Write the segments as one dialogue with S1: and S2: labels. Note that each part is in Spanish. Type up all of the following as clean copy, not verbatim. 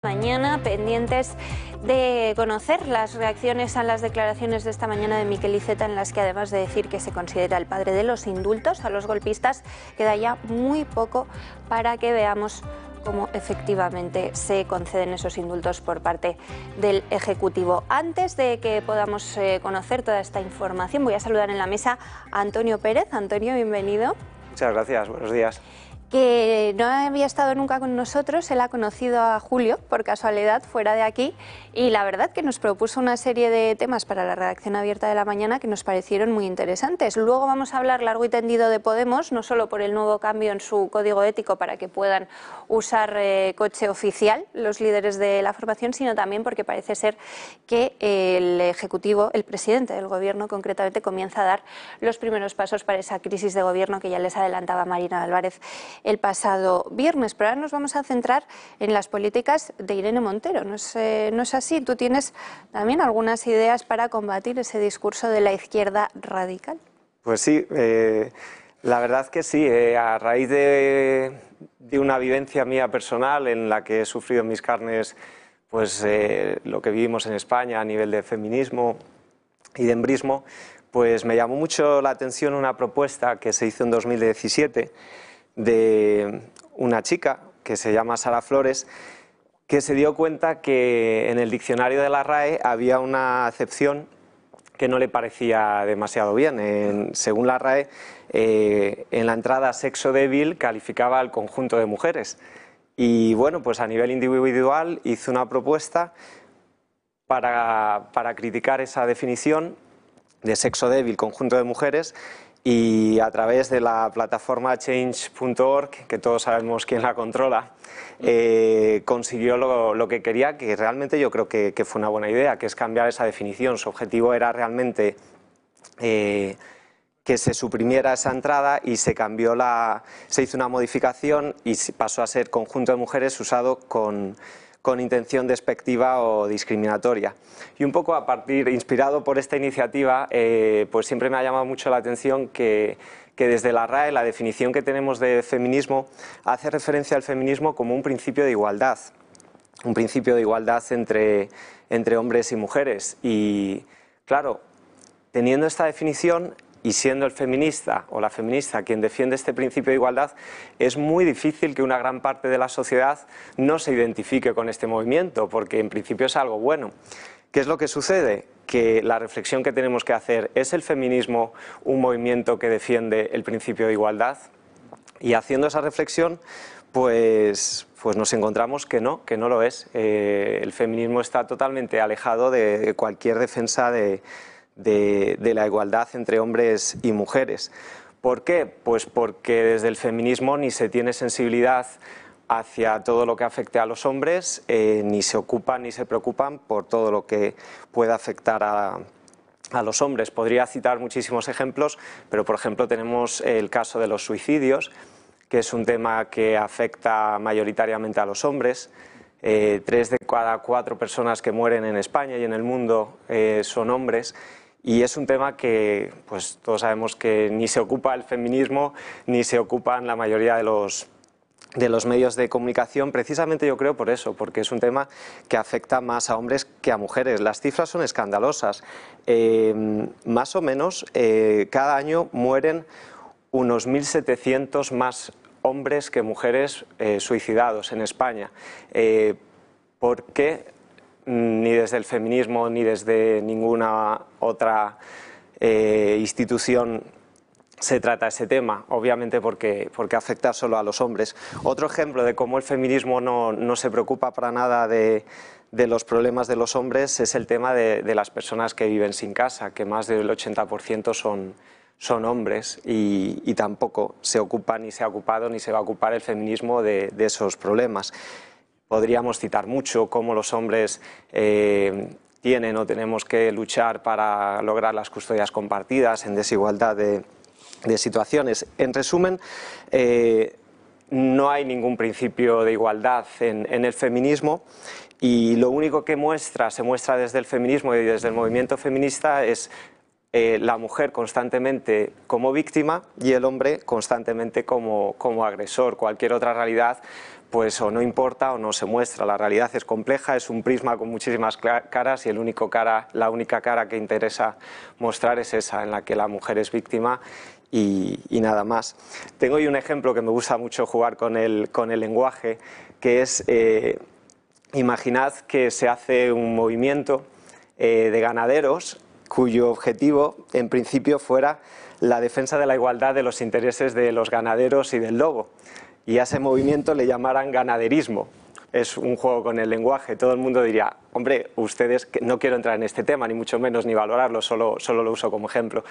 S1: Mañana pendientes de conocer las reacciones a las declaraciones de esta mañana de Miquel Iceta, en las que, además de decir que se considera el padre de los indultos a los golpistas, queda ya muy poco para que veamos cómo efectivamente se conceden esos indultos por parte del Ejecutivo. Antes de que podamos conocer toda esta información, voy a saludar en la mesa a Antonio Pérez. Antonio, bienvenido.
S2: Muchas gracias, buenos días.
S1: Que no había estado nunca con nosotros. Él ha conocido a Julio por casualidad fuera de aquí, y la verdad que nos propuso una serie de temas para la redacción abierta de la mañana que nos parecieron muy interesantes. Luego vamos a hablar largo y tendido de Podemos, no solo por el nuevo cambio en su código ético para que puedan usar coche oficial los líderes de la formación, sino también porque parece ser que el Ejecutivo, el presidente del Gobierno concretamente, comienza a dar los primeros pasos para esa crisis de gobierno que ya les adelantaba Marina Álvarez el pasado viernes. Pero ahora nos vamos a centrar en las políticas de Irene Montero. ¿No es así? Tú tienes también algunas ideas para combatir ese discurso de la izquierda radical.
S2: Pues sí, la verdad que sí. A raíz de una vivencia mía personal en la que he sufrido en mis carnes pues, lo que vivimos en España a nivel de feminismo y de embrismo, pues me llamó mucho la atención una propuesta que se hizo en 2017 de una chica que se llama Sara Flores, que se dio cuenta que en el diccionario de la RAE había una acepción que no le parecía demasiado bien. Según la RAE, en la entrada sexo débil calificaba al conjunto de mujeres. Y bueno, pues a nivel individual hizo una propuesta para criticar esa definición de sexo débil, conjunto de mujeres, y a través de la plataforma change.org, que todos sabemos quién la controla, consiguió lo que quería, que realmente yo creo que fue una buena idea, que es cambiar esa definición. Su objetivo era realmente que se suprimiera esa entrada y se hizo una modificación y pasó a ser conjunto de mujeres usado con intención despectiva o discriminatoria. Y un poco inspirado por esta iniciativa, pues siempre me ha llamado mucho la atención que desde la RAE la definición que tenemos de feminismo hace referencia al feminismo como un principio de igualdad entre hombres y mujeres. Y claro, teniendo esta definición y siendo el feminista o la feminista quien defiende este principio de igualdad, es muy difícil que una gran parte de la sociedad no se identifique con este movimiento, porque en principio es algo bueno. ¿Qué es lo que sucede? Que la reflexión que tenemos que hacer, ¿es el feminismo un movimiento que defiende el principio de igualdad? Y haciendo esa reflexión, pues nos encontramos que no lo es. El feminismo está totalmente alejado de cualquier defensa de la igualdad entre hombres y mujeres. ¿Por qué? Pues porque desde el feminismo ni se tiene sensibilidad hacia todo lo que afecte a los hombres, ni se ocupan ni se preocupan por todo lo que pueda afectar a los hombres. Podría citar muchísimos ejemplos, pero por ejemplo tenemos el caso de los suicidios, que es un tema que afecta mayoritariamente a los hombres. 3 de cada 4 personas que mueren en España y en el mundo son hombres. Y es un tema que pues, todos sabemos que ni se ocupa el feminismo ni se ocupan la mayoría de los medios de comunicación, precisamente yo creo por eso, porque es un tema que afecta más a hombres que a mujeres. Las cifras son escandalosas. Más o menos cada año mueren unos 1.700 más hombres que mujeres suicidados en España. ¿Por qué? Ni desde el feminismo ni desde ninguna otra institución se trata ese tema, obviamente porque afecta solo a los hombres. Otro ejemplo de cómo el feminismo no se preocupa para nada de los problemas de los hombres es el tema de las personas que viven sin casa, que más del 80% son hombres, y tampoco se ocupa, ni se ha ocupado, ni se va a ocupar el feminismo de esos problemas. Podríamos citar mucho cómo los hombres tienen o tenemos que luchar para lograr las custodias compartidas en desigualdad de situaciones. En resumen, no hay ningún principio de igualdad en el feminismo, y lo único que se muestra desde el feminismo y desde el movimiento feminista es la mujer constantemente como víctima y el hombre constantemente como agresor. Cualquier otra realidad pues o no importa o no se muestra. La realidad es compleja, es un prisma con muchísimas caras y la única cara que interesa mostrar es esa, en la que la mujer es víctima y nada más. Tengo hoy un ejemplo que me gusta mucho jugar con el lenguaje, que es, imaginad que se hace un movimiento de ganaderos cuyo objetivo en principio fuera la defensa de la igualdad de los intereses de los ganaderos y del lobo, y a ese movimiento le llamaran ganaderismo. Es un juego con el lenguaje. Todo el mundo diría, hombre, ustedes, no quiero entrar en este tema, ni mucho menos, ni valorarlo, solo lo uso como ejemplo.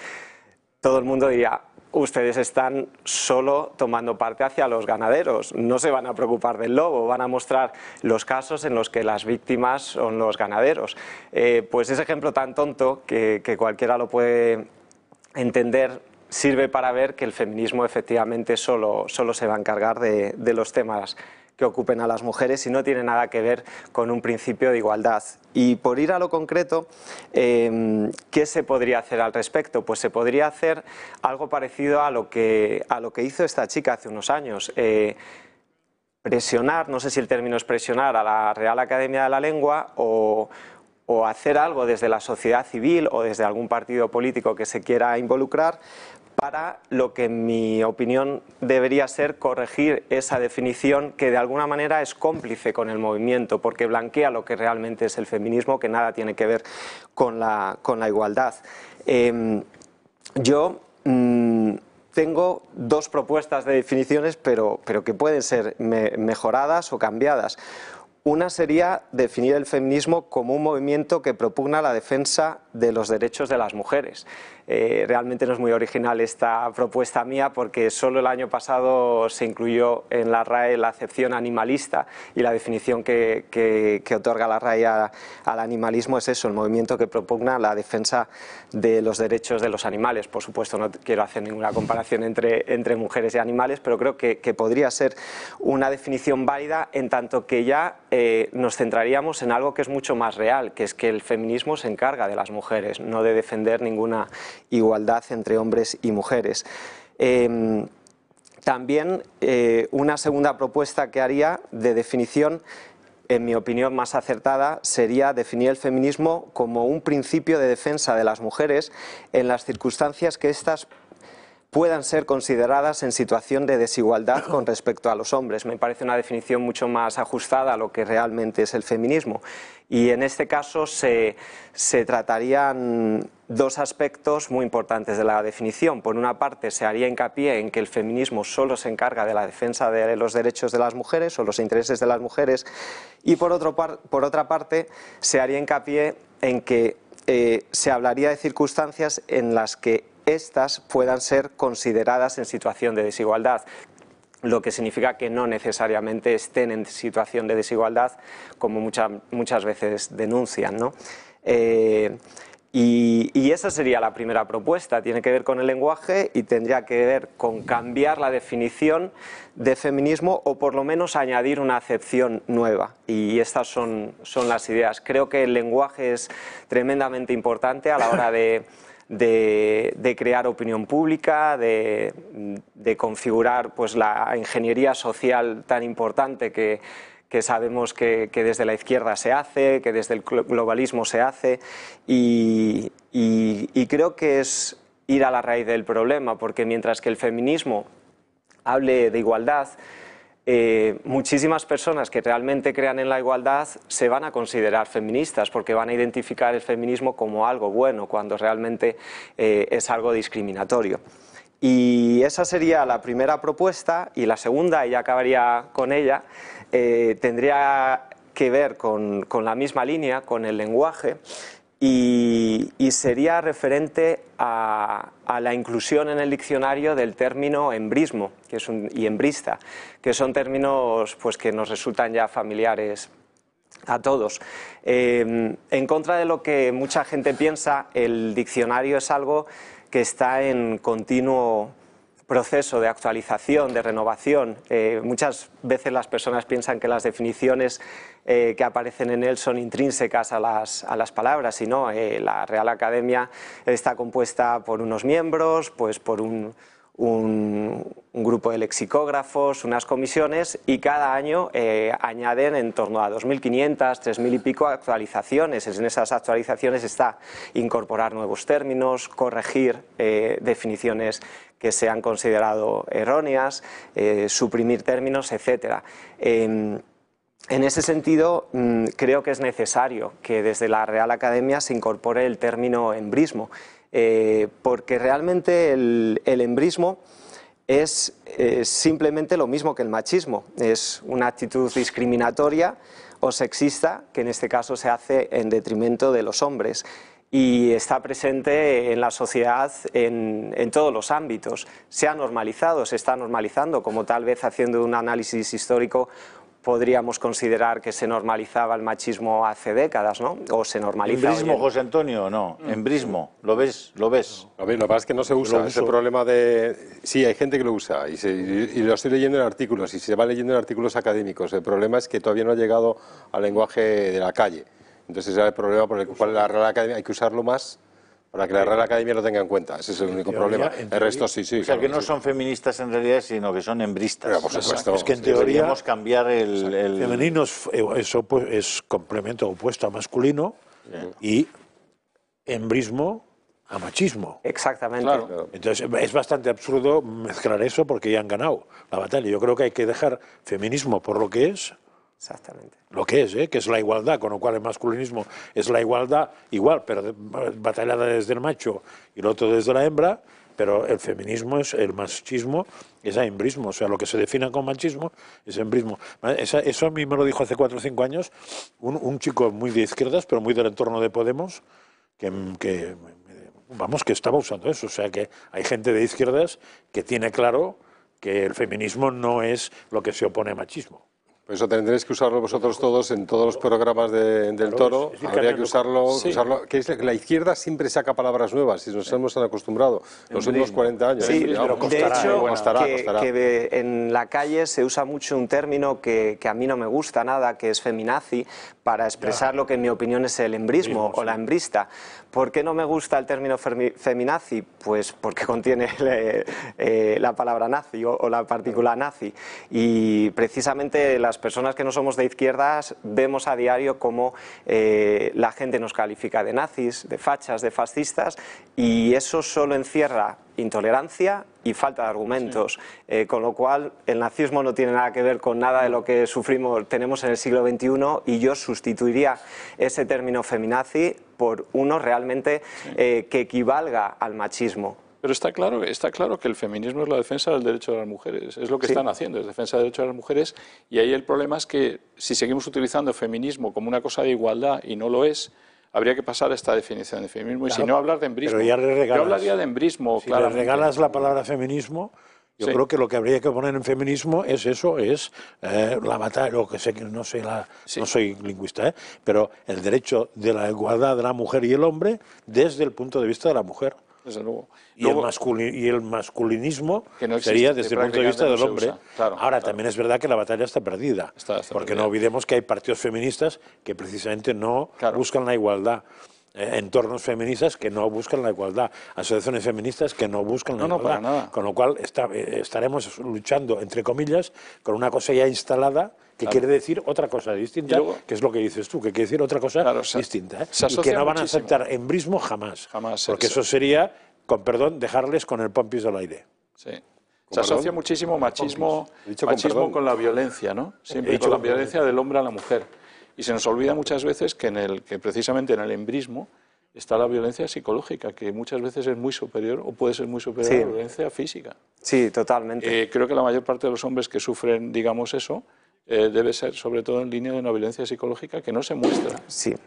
S2: Todo el mundo diría, ustedes están solo tomando parte hacia los ganaderos, no se van a preocupar del lobo, van a mostrar los casos en los que las víctimas son los ganaderos. Pues ese ejemplo tan tonto que cualquiera lo puede entender, sirve para ver que el feminismo efectivamente solo se va a encargar de los temas que ocupen a las mujeres y no tiene nada que ver con un principio de igualdad. Y por ir a lo concreto, ¿qué se podría hacer al respecto? Pues se podría hacer algo parecido a lo que hizo esta chica hace unos años. Presionar, no sé si el término es presionar, a la Real Academia de la Lengua o hacer algo desde la sociedad civil o desde algún partido político que se quiera involucrar para lo que en mi opinión debería ser corregir esa definición que de alguna manera es cómplice con el movimiento porque blanquea lo que realmente es el feminismo, que nada tiene que ver con la igualdad. Yo tengo dos propuestas de definiciones pero que pueden ser mejoradas o cambiadas. Una sería definir el feminismo como un movimiento que propugna la defensa de los derechos de las mujeres. Realmente no es muy original esta propuesta mía porque solo el año pasado se incluyó en la RAE la acepción animalista y la definición que otorga la RAE al animalismo es eso, el movimiento que propugna la defensa de los derechos de los animales. Por supuesto no quiero hacer ninguna comparación entre mujeres y animales, pero creo que podría ser una definición válida en tanto que ya nos centraríamos en algo que es mucho más real, que es que el feminismo se encarga de las mujeres, no de defender ninguna igualdad entre hombres y mujeres. También una segunda propuesta que haría de definición, en mi opinión más acertada, sería definir el feminismo como un principio de defensa de las mujeres en las circunstancias que éstas puedan ser consideradas en situación de desigualdad con respecto a los hombres. Me parece una definición mucho más ajustada a lo que realmente es el feminismo. Y en este caso se tratarían dos aspectos muy importantes de la definición. Por una parte, se haría hincapié en que el feminismo solo se encarga de la defensa de los derechos de las mujeres o los intereses de las mujeres, y por otra parte, se haría hincapié en que se hablaría de circunstancias en las que éstas puedan ser consideradas en situación de desigualdad, lo que significa que no necesariamente estén en situación de desigualdad, como muchas veces denuncian, ¿no? Y esa sería la primera propuesta, tiene que ver con el lenguaje y tendría que ver con cambiar la definición de feminismo o por lo menos añadir una acepción nueva, y estas son las ideas. Creo que el lenguaje es tremendamente importante a la hora de crear opinión pública, de configurar pues la ingeniería social tan importante que sabemos que desde la izquierda se hace, que desde el globalismo se hace, y creo que es ir a la raíz del problema, porque mientras que el feminismo hable de igualdad, muchísimas personas que realmente crean en la igualdad se van a considerar feministas porque van a identificar el feminismo como algo bueno cuando realmente es algo discriminatorio. Y esa sería la primera propuesta, y la segunda, y ya acabaría con ella, tendría que ver con la misma línea, con el lenguaje, y sería referente a la inclusión en el diccionario del término embrismo y embrista, que son términos pues, que nos resultan ya familiares a todos. En contra de lo que mucha gente piensa, el diccionario es algo que está en continuo proceso de actualización, de renovación. Muchas veces las personas piensan que las definiciones que aparecen en él son intrínsecas a las palabras, y no. La Real Academia está compuesta por unos miembros, pues por un grupo de lexicógrafos, unas comisiones, y cada año añaden en torno a 2.500, 3.000 y pico actualizaciones. En esas actualizaciones está incorporar nuevos términos, corregir definiciones que se han considerado erróneas, suprimir términos, etc. En ese sentido, creo que es necesario que desde la Real Academia se incorpore el término embrismo, porque realmente el embrismo es simplemente lo mismo que el machismo. Es una actitud discriminatoria o sexista que en este caso se hace en detrimento de los hombres, y está presente en la sociedad en todos los ámbitos. Se ha normalizado, se está normalizando, como tal vez haciendo un análisis histórico podríamos considerar que se normalizaba el machismo hace décadas, ¿no? O se normalizaba.
S3: ¿Embrismo, José Antonio, no? ¿Embrismo? ¿Lo ves? ¿Lo ves?
S4: A ver, lo que pasa es que no se usa ese problema de... Sí, hay gente que lo usa y lo estoy leyendo en artículos, y se va leyendo en artículos académicos. El problema es que todavía no ha llegado al lenguaje de la calle. Entonces ese es el problema por el cual la Real Academia hay que usarlo más para que la Real Academia lo tenga en cuenta. Ese es el único problema. El resto sí.
S3: O sea, que no son feministas en realidad, sino que son embristas.
S4: Pero, por supuesto.
S5: Es que en teoría
S3: deberíamos cambiar el...
S5: femenino es complemento opuesto a masculino, y embrismo a machismo.
S2: Exactamente.
S4: Claro.
S5: Entonces es bastante absurdo mezclar eso, porque ya han ganado la batalla. Yo creo que hay que dejar feminismo por lo que es.
S2: Exactamente.
S5: Lo que es la igualdad, con lo cual el masculinismo es la igualdad igual, pero batallada desde el macho y el otro desde la hembra, pero el feminismo es el machismo, es embrismo, o sea, lo que se define como machismo es embrismo. Eso a mí me lo dijo hace 4 o 5 años un chico muy de izquierdas, pero muy del entorno de Podemos, que estaba usando eso. O sea, que hay gente de izquierdas que tiene claro que el feminismo no es lo que se opone a machismo.
S4: Por eso tendréis que usarlo vosotros todos en todos los programas del Toro. Habría que usarlo, que es que la izquierda siempre saca palabras nuevas y nos hemos acostumbrado los últimos 40 años.
S2: Sí,
S4: pero
S2: costará, de hecho,
S4: costará.
S2: Que en la calle se usa mucho un término que a mí no me gusta nada, que es feminazi, para expresar lo que en mi opinión es el embrismo o la embrista. ¿Por qué no me gusta el término feminazi? Pues porque contiene la palabra nazi o la partícula nazi, y precisamente las personas que no somos de izquierdas vemos a diario cómo la gente nos califica de nazis, de fachas, de fascistas, y eso solo encierra intolerancia y falta de argumentos, con lo cual el nazismo no tiene nada que ver con nada de lo que tenemos en el siglo XXI, y yo sustituiría ese término feminazi por uno realmente que equivalga al machismo.
S6: Pero está claro que el feminismo es la defensa del derecho de las mujeres, es lo que están haciendo, es defensa del derecho de las mujeres, y ahí el problema es que si seguimos utilizando feminismo como una cosa de igualdad y no lo es, habría que pasar a esta definición de feminismo, y si no, hablar de embrismo.
S5: Pero ya le regalas,
S6: yo hablaría de embrismo,
S5: si le regalas la palabra feminismo, yo creo que lo que habría que poner en feminismo es eso, es la batalla, lo que sé, no soy lingüista, pero el derecho de la igualdad de la mujer y el hombre desde el punto de vista de la mujer.
S6: Desde luego.
S5: Y el masculinismo que no existe, sería desde el punto de vista del hombre. Ahora, también es verdad que la batalla está perdida, porque no olvidemos que hay partidos feministas que precisamente no buscan la igualdad, entornos feministas que no buscan la igualdad, asociaciones feministas que no buscan la igualdad.
S6: Para nada.
S5: Con lo cual estaremos luchando, entre comillas, con una cosa ya instalada que quiere decir otra cosa distinta, que es lo que dices tú, que quiere decir otra cosa distinta. Y que no van a aceptar embrismo jamás. Porque eso sería, con perdón, dejarles con el pompis al aire.
S6: Sí. Se asocia muchísimo machismo con la violencia, ¿no? Siempre con la violencia del hombre a la mujer. Y se nos olvida muchas veces que precisamente en el embrismo está la violencia psicológica, que muchas veces es muy superior o puede ser muy superior a la violencia física.
S2: Sí, totalmente.
S6: Creo que la mayor parte de los hombres que sufren, digamos, eso, debe ser sobre todo en línea de una violencia psicológica que no se muestra.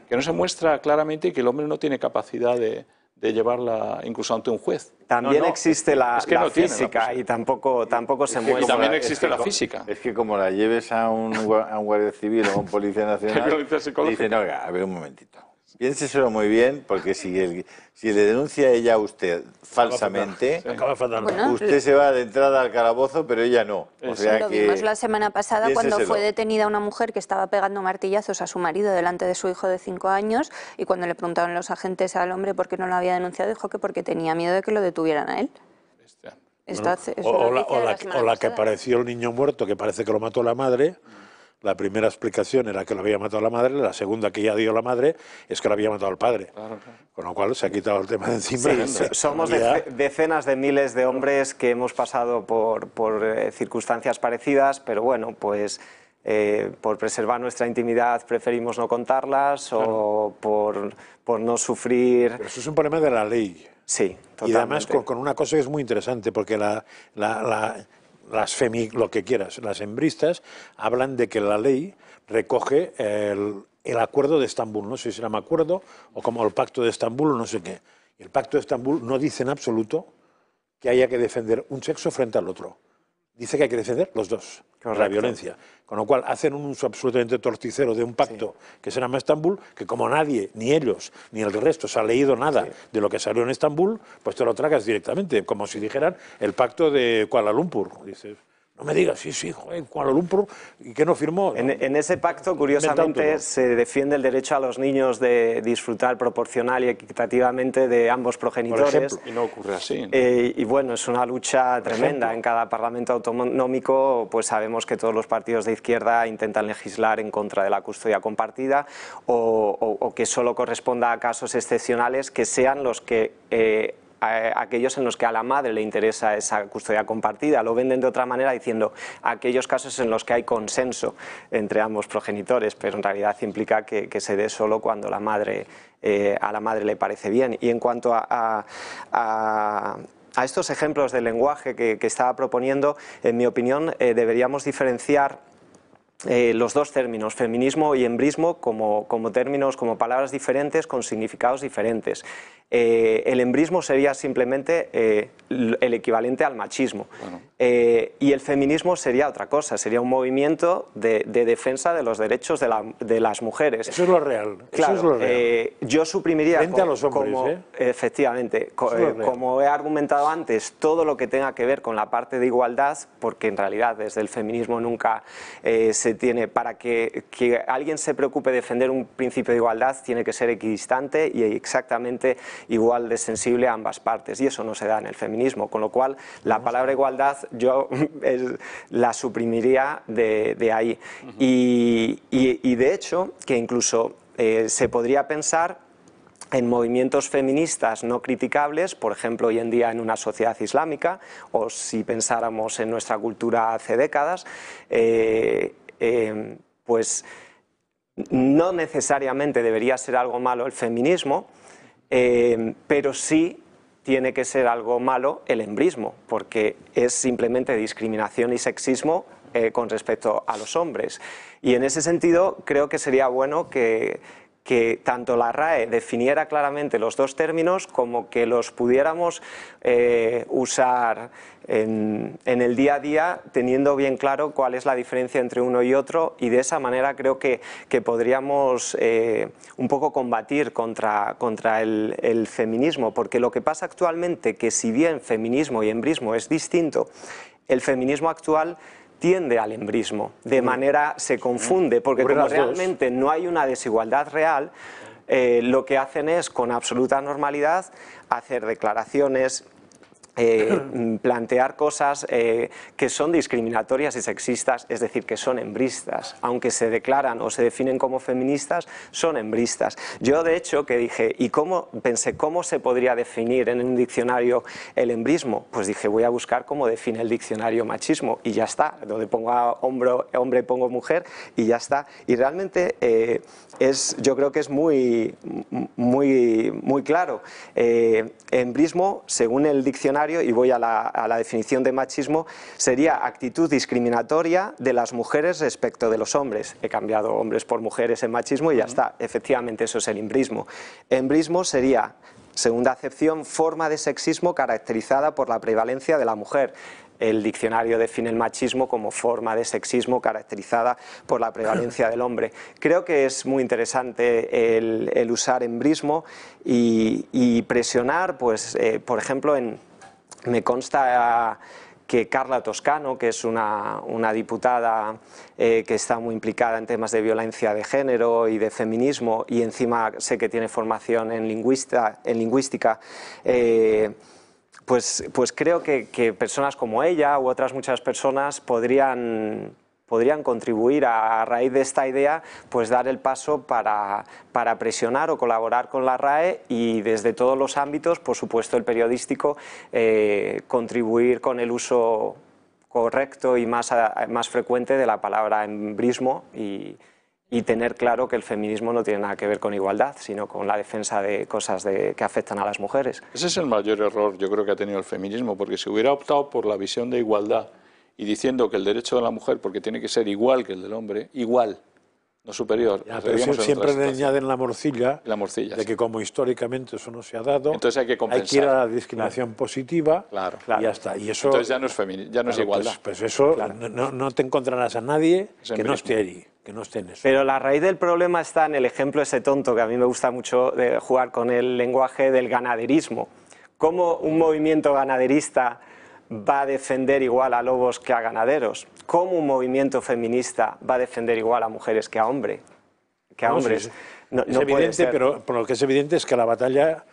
S6: Que no se muestra claramente y que el hombre no tiene capacidad de llevarla incluso ante un juez.
S2: También existe la física y tampoco se muestra.
S6: Y también existe la física.
S3: Es que como la lleves a un guardia civil o a un policía nacional, dicen, oiga, a ver un momentito. Piénseselo muy bien, porque si le denuncia ella a usted falsamente,
S1: Bueno,
S3: usted se va de entrada al calabozo, pero ella no. O sea
S1: lo
S3: que
S1: vimos la semana pasada cuando
S3: piénseselo.
S1: fue detenida una mujer que estaba pegando martillazos a su marido delante de su hijo de 5 años, y cuando le preguntaron los agentes al hombre por qué no lo había denunciado, dijo que porque tenía miedo de que lo detuvieran a él.
S5: Bueno, o la que apareció el niño muerto, que parece que lo mató la madre. La primera explicación era que lo había matado la madre, la segunda que ya dio la madre es que lo había matado el padre. Claro. Con lo cual se ha quitado el tema de encima.
S2: Sí, somos decenas de miles de hombres que hemos pasado por circunstancias parecidas, pero bueno, pues por preservar nuestra intimidad preferimos no contarlas, o por no sufrir.
S5: Pero eso es un problema de la ley.
S2: Sí, totalmente.
S5: Y además con una cosa que es muy interesante, porque lo que quieras, las hembristas hablan de que la ley recoge el acuerdo de Estambul, no sé si se llama acuerdo o como el pacto de Estambul o no sé qué. El pacto de Estambul no dice en absoluto que haya que defender un sexo frente al otro. Dice que hay que defender los dos, la violencia. Con lo cual hacen un uso absolutamente torticero de un pacto que se llama Estambul, que como nadie, ni ellos, ni el resto se ha leído nada de lo que salió en Estambul, pues te lo tragas directamente, como si dijeran el pacto de Kuala Lumpur. Dices, no me digas, sí, joder, Kuala Lumpur, ¿y qué no firmó?
S2: En ese pacto, curiosamente, se defiende el derecho a los niños de disfrutar proporcional y equitativamente de ambos progenitores.
S6: Y no ocurre así, ¿no?
S2: Y bueno, es una lucha tremenda. En cada parlamento autonómico, pues sabemos que todos los partidos de izquierda intentan legislar en contra de la custodia compartida, o que solo corresponda a casos excepcionales que sean los que aquellos en los que a la madre le interesa esa custodia compartida. Lo venden de otra manera diciendo aquellos casos en los que hay consenso entre ambos progenitores, pero en realidad implica que se dé solo cuando a la madre le parece bien. Y en cuanto a estos ejemplos de lenguaje que estaba proponiendo, en mi opinión, deberíamos diferenciar los dos términos, feminismo y embrismo, como términos, como palabras diferentes con significados diferentes. El embrismo sería simplemente el equivalente al machismo. Bueno. Y el feminismo sería otra cosa, sería un movimiento de defensa de los derechos de las mujeres.
S5: Eso es lo real.
S2: Claro,
S5: eso es lo real.
S2: Yo suprimiría,
S5: frente a los hombres,
S2: efectivamente, como he argumentado antes, todo lo que tenga que ver con la parte de igualdad, porque en realidad desde el feminismo nunca se tiene, para que alguien se preocupe de defender un principio de igualdad, tiene que ser equidistante y exactamente igual de sensible a ambas partes, y eso no se da en el feminismo, con lo cual la palabra igualdad yo la suprimiría de ahí. Y de hecho que incluso se podría pensar en movimientos feministas no criticables, por ejemplo, hoy en día en una sociedad islámica, o si pensáramos en nuestra cultura hace décadas, pues no necesariamente debería ser algo malo el feminismo, pero sí tiene que ser algo malo el embrismo, porque es simplemente discriminación y sexismo con respecto a los hombres. Y en ese sentido creo que sería bueno que tanto la RAE definiera claramente los dos términos, como que los pudiéramos usar en el día a día, teniendo bien claro cuál es la diferencia entre uno y otro, y de esa manera creo que podríamos un poco combatir contra el feminismo, porque lo que pasa actualmente, que si bien feminismo y embrismo es distinto, el feminismo actual tiende al embrismo, de manera se confunde, porque como realmente no hay una desigualdad real, lo que hacen es con absoluta normalidad hacer declaraciones, plantear cosas que son discriminatorias y sexistas, es decir, que son embristas, aunque se declaran o se definen como feministas, son embristas. Yo de hecho que dije, pensé cómo se podría definir en un diccionario el embrismo, pues dije voy a buscar cómo define el diccionario machismo y ya está, donde pongo hombre pongo mujer y ya está. Y realmente yo creo que es muy claro. Embrismo, según el diccionario, y voy a la definición de machismo, sería actitud discriminatoria de las mujeres respecto de los hombres. He cambiado hombres por mujeres en machismo y ya está. Efectivamente, eso es el embrismo. Embrismo sería, segunda acepción, forma de sexismo caracterizada por la prevalencia de la mujer. el diccionario define el machismo como forma de sexismo caracterizada por la prevalencia del hombre. Creo que es muy interesante el usar embrismo y presionar, pues, por ejemplo, me consta que Carla Toscano, que es una diputada que está muy implicada en temas de violencia de género y de feminismo, y encima sé que tiene formación en lingüística, pues creo que personas como ella u otras muchas personas podrían contribuir a raíz de esta idea, pues dar el paso para presionar o colaborar con la RAE y desde todos los ámbitos, por supuesto el periodístico, contribuir con el uso correcto y más frecuente de la palabra embrismo y tener claro que el feminismo no tiene nada que ver con igualdad, sino con la defensa de cosas que afectan a las mujeres.
S6: Ese es el mayor error, yo creo, que ha tenido el feminismo, porque si hubiera optado por la visión de igualdad y diciendo que el derecho de la mujer, porque tiene que ser igual que el del hombre, igual, no superior.
S5: Ya, pero siempre le añaden la morcilla, de que como históricamente eso no se ha dado,
S6: entonces hay que compensar.
S5: Hay que ir a la discriminación positiva y ya está. Y eso,
S6: entonces ya no es ya no es igualdad.
S5: Pues eso no te encontrarás a nadie que no esté allí, que no esté en eso.
S2: Pero la raíz del problema está en el ejemplo ese tonto, que a mí me gusta mucho de jugar con el lenguaje del ganaderismo. ¿Cómo un movimiento ganaderista va a defender igual a lobos que a ganaderos? ¿Cómo un movimiento feminista va a defender igual a mujeres que a hombres?
S5: Sí. Es evidente, pero lo que es evidente es que la batalla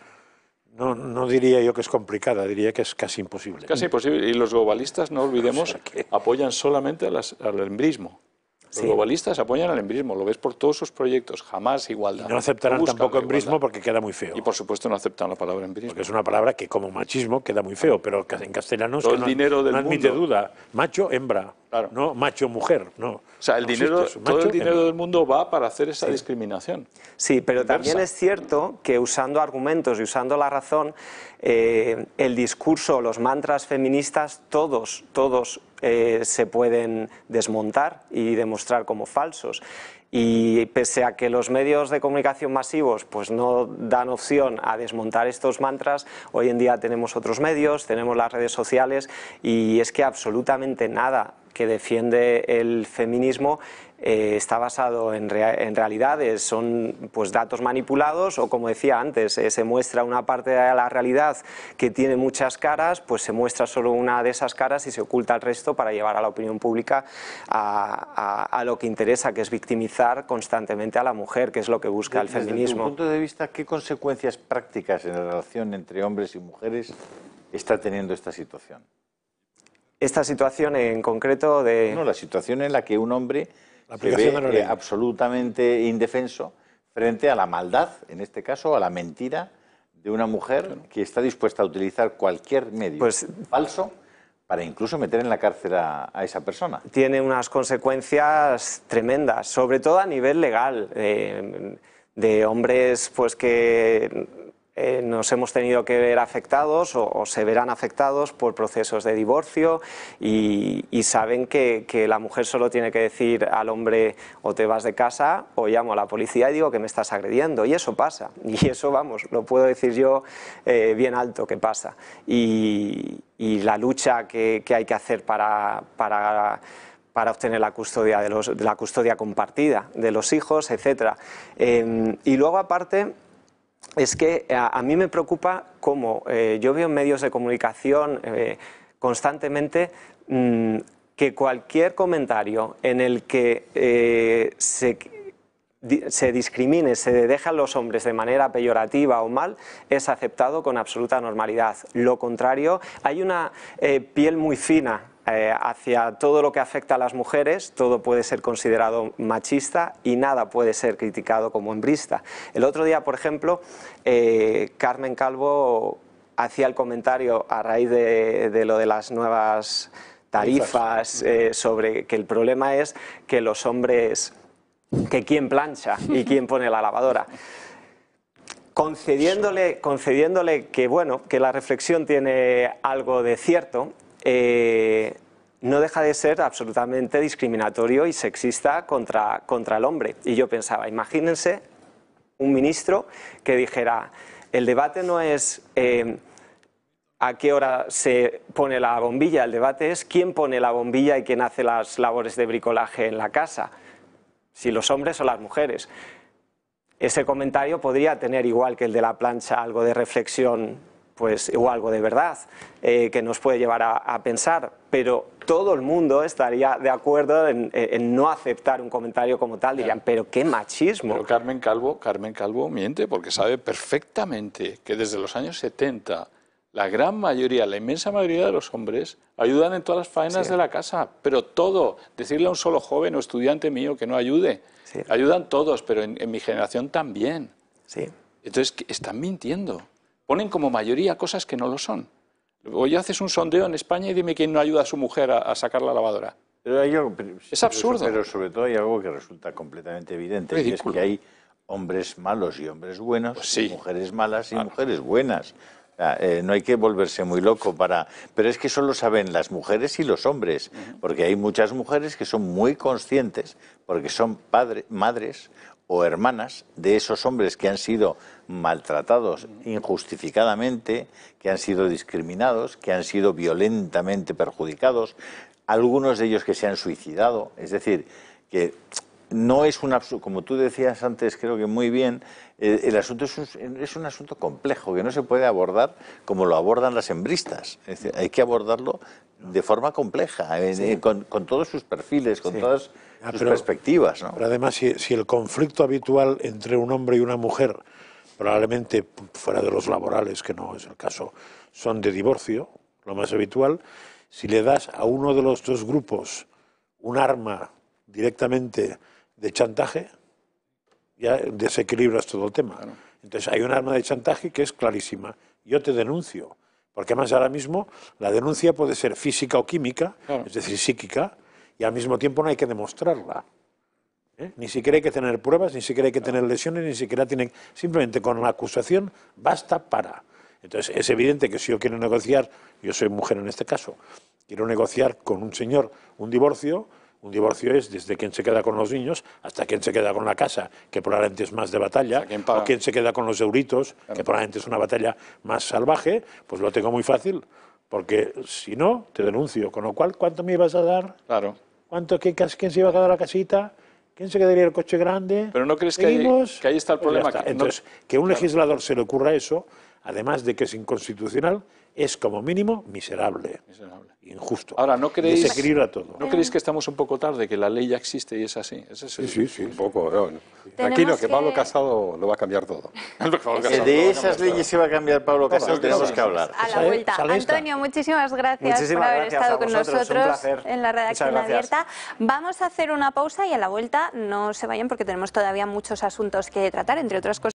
S5: no diría yo que es complicada, diría que es casi imposible.
S6: Casi imposible. Y los globalistas, no olvidemos, apoyan solamente al embrismo. Los globalistas apoyan al embrismo, lo ves por todos sus proyectos, jamás igualdad.
S5: Y no aceptarán tampoco embrismo porque queda muy feo.
S6: Y por supuesto no aceptan la palabra embrismo.
S5: Porque es una palabra que como machismo queda muy feo, pero en castellano
S6: todo el dinero del
S5: no admite
S6: mundo.
S5: duda. Macho, hembra, no macho, mujer. No.
S6: O sea, todo el dinero del mundo va para hacer esa discriminación.
S2: Sí, pero también es cierto que usando argumentos y usando la razón, el discurso, los mantras feministas, todos se pueden desmontar y demostrar como falsos. Y pese a que los medios de comunicación masivos pues no dan opción a desmontar estos mantras, hoy en día tenemos otros medios, tenemos las redes sociales, y es que absolutamente nada que defiende el feminismo está basado en realidades, son pues datos manipulados, o como decía antes, se muestra una parte de la realidad que tiene muchas caras, pues se muestra solo una de esas caras y se oculta el resto para llevar a la opinión pública a lo que interesa, que es victimizar constantemente a la mujer, que es lo que busca el feminismo.
S3: Desde tu punto de vista, ¿qué consecuencias prácticas en la relación entre hombres y mujeres está teniendo esta situación?
S2: Esta situación en concreto de...
S3: No, la situación en la que un hombre se ve absolutamente indefenso frente a la maldad, en este caso a la mentira de una mujer que está dispuesta a utilizar cualquier medio falso para incluso meter en la cárcel a esa persona.
S2: Tiene unas consecuencias tremendas, sobre todo a nivel legal, de hombres pues que nos hemos tenido que ver afectados o se verán afectados por procesos de divorcio y saben que la mujer solo tiene que decir al hombre: o te vas de casa o llamo a la policía y digo que me estás agrediendo, y eso pasa, y eso, vamos, lo puedo decir yo bien alto que pasa, y la lucha que hay que hacer para obtener la custodia de la custodia compartida de los hijos, etcétera. Y luego, aparte, es que a mí me preocupa cómo yo veo en medios de comunicación constantemente que cualquier comentario en el que se discrimine, se dejan los hombres de manera peyorativa o mal, es aceptado con absoluta normalidad. Lo contrario, hay una piel muy fina hacia todo lo que afecta a las mujeres, todo puede ser considerado machista y nada puede ser criticado como hembrista. El otro día, por ejemplo, Carmen Calvo hacía el comentario a raíz de lo de las nuevas tarifas, sobre que el problema es que los hombres, que quién plancha y quién pone la lavadora. Concediéndole que, bueno, que la reflexión tiene algo de cierto, no deja de ser absolutamente discriminatorio y sexista contra el hombre. Y yo pensaba, imagínense un ministro que dijera: el debate no es a qué hora se pone la bombilla. El debate es quién pone la bombilla y quién hace las labores de bricolaje en la casa, si los hombres o las mujeres. Ese comentario podría tener, igual que el de la plancha, algo de reflexión, pues, o algo de verdad, que nos puede llevar a pensar, pero todo el mundo estaría de acuerdo en no aceptar un comentario como tal. Dirían, pero qué machismo.
S6: Pero Carmen Calvo miente, porque sabe perfectamente que desde los años 70 la gran mayoría, la inmensa mayoría de los hombres ayudan en todas las faenas de la casa, pero todo. Decirle a un solo joven o estudiante mío que no ayude, ayudan todos, pero en mi generación también. Entonces, están mintiendo. Ponen como mayoría cosas que no lo son. Hoy haces un sondeo en España y dime quién no ayuda a su mujer a sacar la lavadora.
S3: Pero hay algo,
S6: es absurdo.
S3: Pero sobre todo hay algo que resulta completamente evidente, y es que hay hombres malos y hombres buenos, pues y mujeres malas y mujeres buenas. No hay que volverse muy loco para... Pero es que eso lo saben las mujeres y los hombres, porque hay muchas mujeres que son muy conscientes, porque son madres o hermanas de esos hombres que han sido maltratados injustificadamente, que han sido discriminados, que han sido violentamente perjudicados, algunos de ellos que se han suicidado. Es decir, que no es un absurdo, como tú decías antes, creo que muy bien, el asunto es un asunto complejo que no se puede abordar como lo abordan las hembristas. Es decir, hay que abordarlo de forma compleja, con todos sus perfiles, con todas sus perspectivas, ¿no?
S5: Pero además, si el conflicto habitual entre un hombre y una mujer, probablemente fuera de los laborales, que no es el caso, son de divorcio, lo más habitual, si le das a uno de los dos grupos un arma directamente de chantaje, ya desequilibras todo el tema. Claro. Entonces hay un arma de chantaje que es clarísima. Yo te denuncio, porque además ahora mismo la denuncia puede ser física o química, es decir, psíquica, y al mismo tiempo no hay que demostrarla. Ni siquiera hay que tener pruebas, ni siquiera hay que tener lesiones, ni siquiera tienen... Simplemente con la acusación basta para... Entonces es evidente que si yo quiero negociar, yo soy mujer en este caso, quiero negociar con un señor un divorcio es desde quien se queda con los niños hasta quien se queda con la casa, que probablemente es más de batalla, o quien se queda con los euritos, que probablemente es una batalla más salvaje, pues lo tengo muy fácil, porque si no, te denuncio. Con lo cual, ¿cuánto me ibas a dar?
S6: Claro.
S5: ¿Quién se iba a quedar la casita? ¿Quién se quedaría el coche grande?
S6: Pero ¿no crees que ahí está el problema?
S5: Pues entonces, que a un legislador se le ocurra eso, además de que es inconstitucional, es como mínimo miserable, injusto.
S6: Ahora, ¿no creéis,
S5: desequilibra todo?
S6: ¿No creéis que estamos un poco tarde, que la ley ya existe y es así?
S4: Sí, un poco. No. Tranquilo, que Pablo Casado lo va a cambiar todo.
S3: De esas leyes se va a cambiar Pablo Casado, tenemos que hablar.
S1: A la vuelta. Antonio, muchísimas gracias por haber estado con nosotros en la redacción abierta. Vamos a hacer una pausa y a la vuelta no se vayan porque tenemos todavía muchos asuntos que tratar, entre otras cosas.